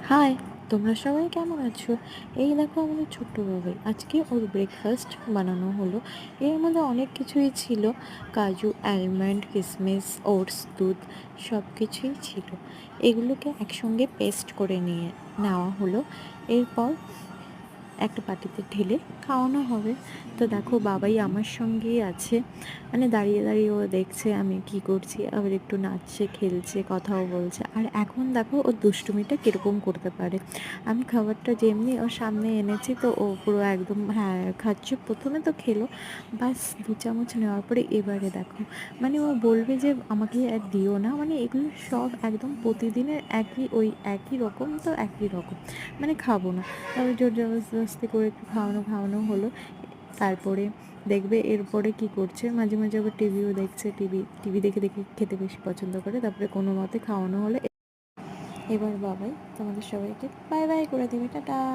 High, তোমরা সবাই কেমন আছো? এই দেখো আমাদের ছোট্ট বাবাই, আজকে ওর ব্রেকফাস্ট বানানো হলো। এর মধ্যে অনেক কিছুই ছিল, কাজু, অ্যালমন্ড, কিশমিশ, ওটস, দুধ, সব কিছুই ছিল। এগুলোকে একসঙ্গে পেস্ট করে নিয়ে নেওয়া হলো। এরপর একটা বাটিতে ঢেলে খাওয়ানো হবে। তো দেখো বাবাই আমার সঙ্গেই আছে, মানে দাঁড়িয়ে দাঁড়িয়ে ও দেখছে আমি কি করছি, আবার একটু নাচছে, খেলছে, কথাও বলছে। আর এখন দেখো ও দুষ্টুমিটা কীরকম করতে পারে। আমি খাবারটা যেমনি ওর সামনে এনেছি, তো ও পুরো একদম হ্যাঁ খাচ্ছে। প্রথমে তো খেলো, বাস 2 চামচ নেওয়ার পরে এবারে দেখো, মানে ও বলবে যে আমাকে আর দিও না, মানে এগুলো সব একদম প্রতিদিনের একই, ওই একই রকম, তো একই রকম, মানে খাবো না। তারপরে জোর জবরদস্তি করে একটু খাওয়ানো খাওয়ানো হলো। তারপরে দেখবে এরপরে কি করছে, মাঝে মাঝে আবার টিভিও দেখছে। টিভি টিভি দেখে দেখে খেতে বেশি পছন্দ করে। তারপরে কোনো মতে খাওয়ানো হলে এবার বাবাই তোমাদের সবাইকে বাই বাই করে দেবে, টাটা।